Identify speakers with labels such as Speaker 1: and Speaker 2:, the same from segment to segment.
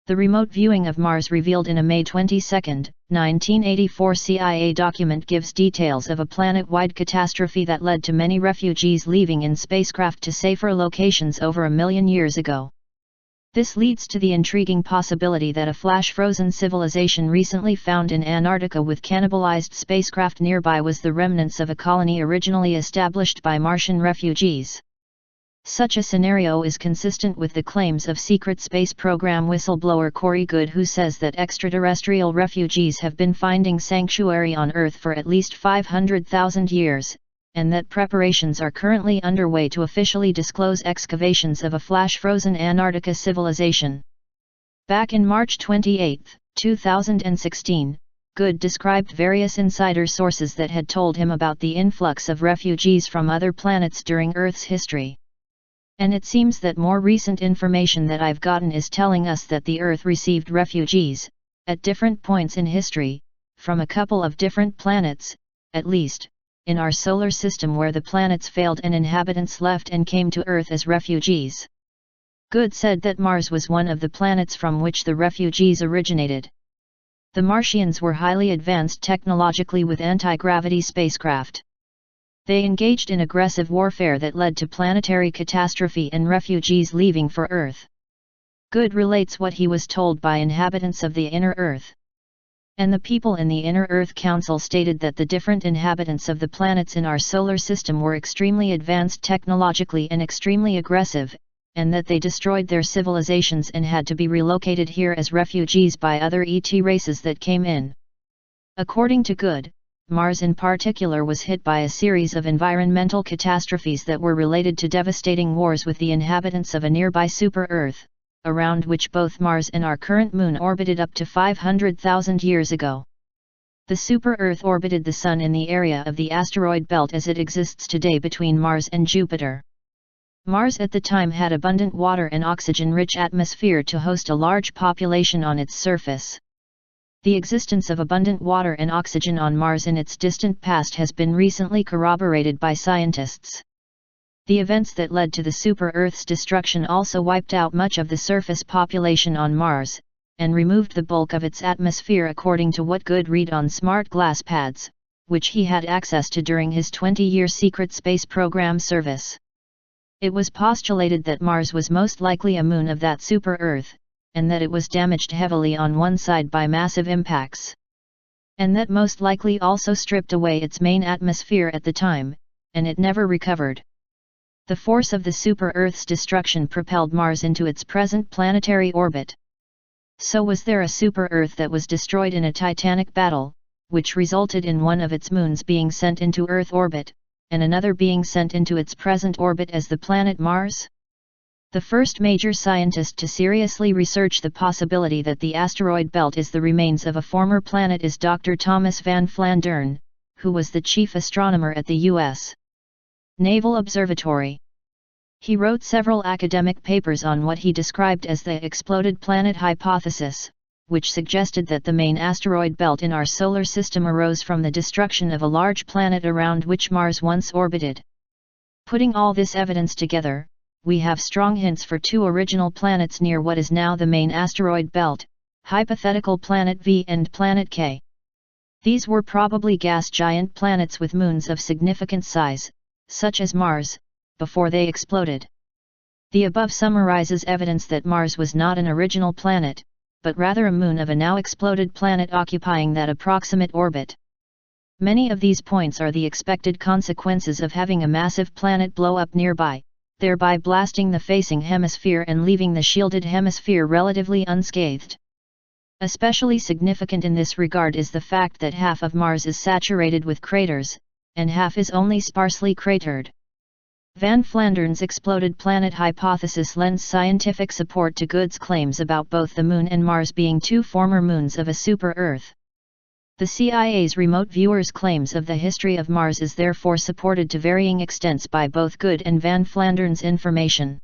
Speaker 1: The remote viewing of Mars revealed in a May 22, 1984 CIA document gives details of a planet-wide catastrophe that led to many refugees leaving in spacecraft to safer locations over a million years ago. This leads to the intriguing possibility that a flash-frozen civilization recently found in Antarctica with cannibalized spacecraft nearby was the remnants of a colony originally established by Martian refugees. Such a scenario is consistent with the claims of secret space program whistleblower Corey Goode, who says that extraterrestrial refugees have been finding sanctuary on Earth for at least 500,000 years, and that preparations are currently underway to officially disclose excavations of a flash-frozen Antarctica civilization. Back in March 28, 2016, Goode described various insider sources that had told him about the influx of refugees from other planets during Earth's history. And it seems that more recent information that I've gotten is telling us that the Earth received refugees, at different points in history, from a couple of different planets, at least, in our solar system where the planets failed and inhabitants left and came to Earth as refugees. Goode said that Mars was one of the planets from which the refugees originated. The Martians were highly advanced technologically with anti-gravity spacecraft. They engaged in aggressive warfare that led to planetary catastrophe and refugees leaving for Earth. Goode relates what he was told by inhabitants of the inner Earth. And the people in the Inner Earth Council stated that the different inhabitants of the planets in our solar system were extremely advanced technologically and extremely aggressive, and that they destroyed their civilizations and had to be relocated here as refugees by other ET races that came in. According to Goode, Mars in particular was hit by a series of environmental catastrophes that were related to devastating wars with the inhabitants of a nearby super-Earth, around which both Mars and our current Moon orbited up to 500,000 years ago. The super-Earth orbited the Sun in the area of the asteroid belt as it exists today between Mars and Jupiter. Mars at the time had abundant water and oxygen-rich atmosphere to host a large population on its surface. The existence of abundant water and oxygen on Mars in its distant past has been recently corroborated by scientists. The events that led to the super-Earth's destruction also wiped out much of the surface population on Mars, and removed the bulk of its atmosphere according to what Goode read on smart glass pads, which he had access to during his 20-year secret space program service. It was postulated that Mars was most likely a moon of that super-Earth, and that it was damaged heavily on one side by massive impacts. And that most likely also stripped away its main atmosphere at the time, and it never recovered. The force of the super-Earth's destruction propelled Mars into its present planetary orbit. So was there a super-Earth that was destroyed in a titanic battle, which resulted in one of its moons being sent into Earth orbit, and another being sent into its present orbit as the planet Mars? The first major scientist to seriously research the possibility that the asteroid belt is the remains of a former planet is Dr. Thomas Van Flandern, who was the chief astronomer at the U.S. Naval Observatory. He wrote several academic papers on what he described as the exploded planet hypothesis, which suggested that the main asteroid belt in our solar system arose from the destruction of a large planet around which Mars once orbited. Putting all this evidence together, we have strong hints for two original planets near what is now the main asteroid belt, hypothetical Planet V and Planet K. These were probably gas giant planets with moons of significant size, such as Mars, before they exploded. The above summarizes evidence that Mars was not an original planet, but rather a moon of a now exploded planet occupying that approximate orbit. Many of these points are the expected consequences of having a massive planet blow up nearby, thereby blasting the facing hemisphere and leaving the shielded hemisphere relatively unscathed. Especially significant in this regard is the fact that half of Mars is saturated with craters, and half is only sparsely cratered. Van Flandern's exploded planet hypothesis lends scientific support to Goode's claims about both the Moon and Mars being two former moons of a super-Earth. The CIA's remote viewers' claims of the history of Mars is therefore supported to varying extents by both Goode and Van Flandern's information.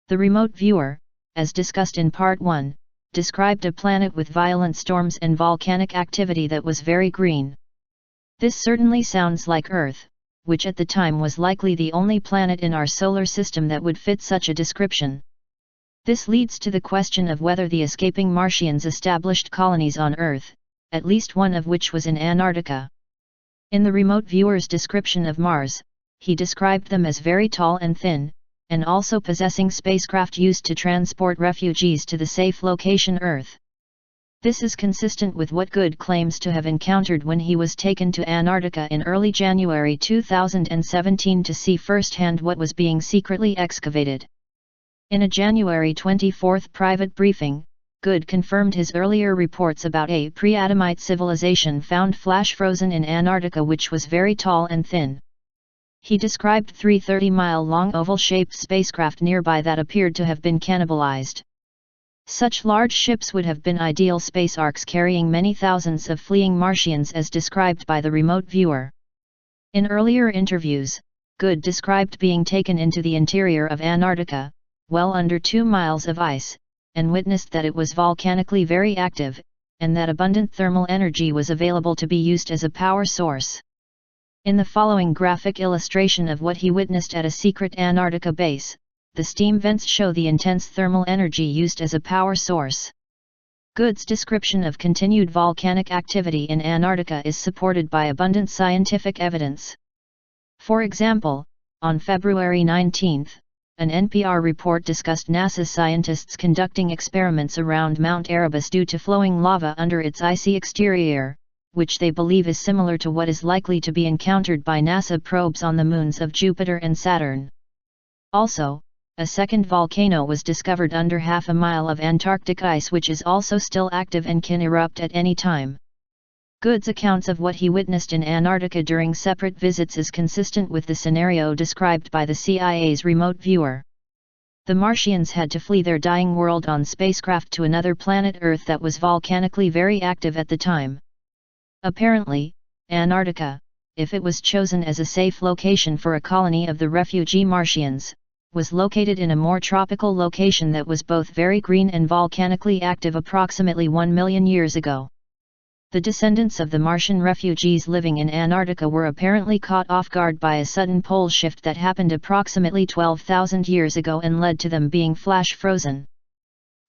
Speaker 1: The remote viewer, as discussed in Part 1, described a planet with violent storms and volcanic activity that was very green. This certainly sounds like Earth, which at the time was likely the only planet in our solar system that would fit such a description. This leads to the question of whether the escaping Martians established colonies on Earth, at least one of which was in Antarctica. In the remote viewer's description of Mars, he described them as very tall and thin, and also possessing spacecraft used to transport refugees to the safe location Earth. This is consistent with what Goode claims to have encountered when he was taken to Antarctica in early January 2017 to see firsthand what was being secretly excavated. In a January 24 private briefing, Goode confirmed his earlier reports about a pre-Adamite civilization found flash-frozen in Antarctica which was very tall and thin. He described 3 30-mile-long oval-shaped spacecraft nearby that appeared to have been cannibalized. Such large ships would have been ideal space arks carrying many thousands of fleeing Martians as described by the remote viewer. In earlier interviews, Goode described being taken into the interior of Antarctica, well under 2 miles of ice, and witnessed that it was volcanically very active, and that abundant thermal energy was available to be used as a power source. In the following graphic illustration of what he witnessed at a secret Antarctica base, the steam vents show the intense thermal energy used as a power source. Goode's description of continued volcanic activity in Antarctica is supported by abundant scientific evidence. For example, on February 19, an NPR report discussed NASA scientists conducting experiments around Mount Erebus due to flowing lava under its icy exterior, which they believe is similar to what is likely to be encountered by NASA probes on the moons of Jupiter and Saturn. Also, a second volcano was discovered under half a mile of Antarctic ice which is also still active and can erupt at any time. Goode's accounts of what he witnessed in Antarctica during separate visits is consistent with the scenario described by the CIA's remote viewer. The Martians had to flee their dying world on spacecraft to another planet Earth that was volcanically very active at the time. Apparently, Antarctica, if it was chosen as a safe location for a colony of the refugee Martians, was located in a more tropical location that was both very green and volcanically active approximately 1 million years ago. The descendants of the Martian refugees living in Antarctica were apparently caught off guard by a sudden pole shift that happened approximately 12,000 years ago and led to them being flash frozen.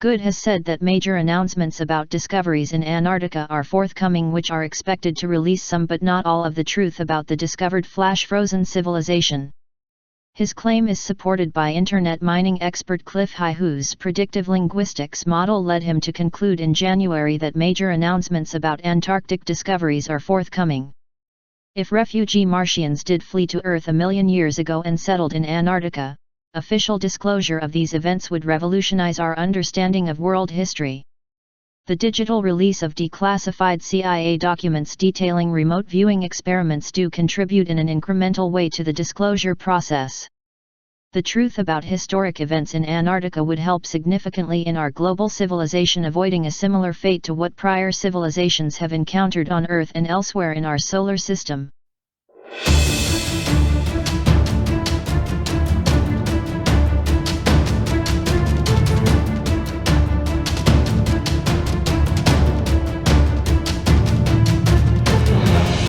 Speaker 1: Goode has said that major announcements about discoveries in Antarctica are forthcoming which are expected to release some but not all of the truth about the discovered flash-frozen civilization. His claim is supported by internet mining expert Cliff High, whose predictive linguistics model led him to conclude in January that major announcements about Antarctic discoveries are forthcoming. If refugee Martians did flee to Earth a million years ago and settled in Antarctica, official disclosure of these events would revolutionize our understanding of world history. The digital release of declassified CIA documents detailing remote viewing experiments do contribute in an incremental way to the disclosure process. The truth about historic events in Antarctica would help significantly in our global civilization avoiding a similar fate to what prior civilizations have encountered on Earth and elsewhere in our solar system.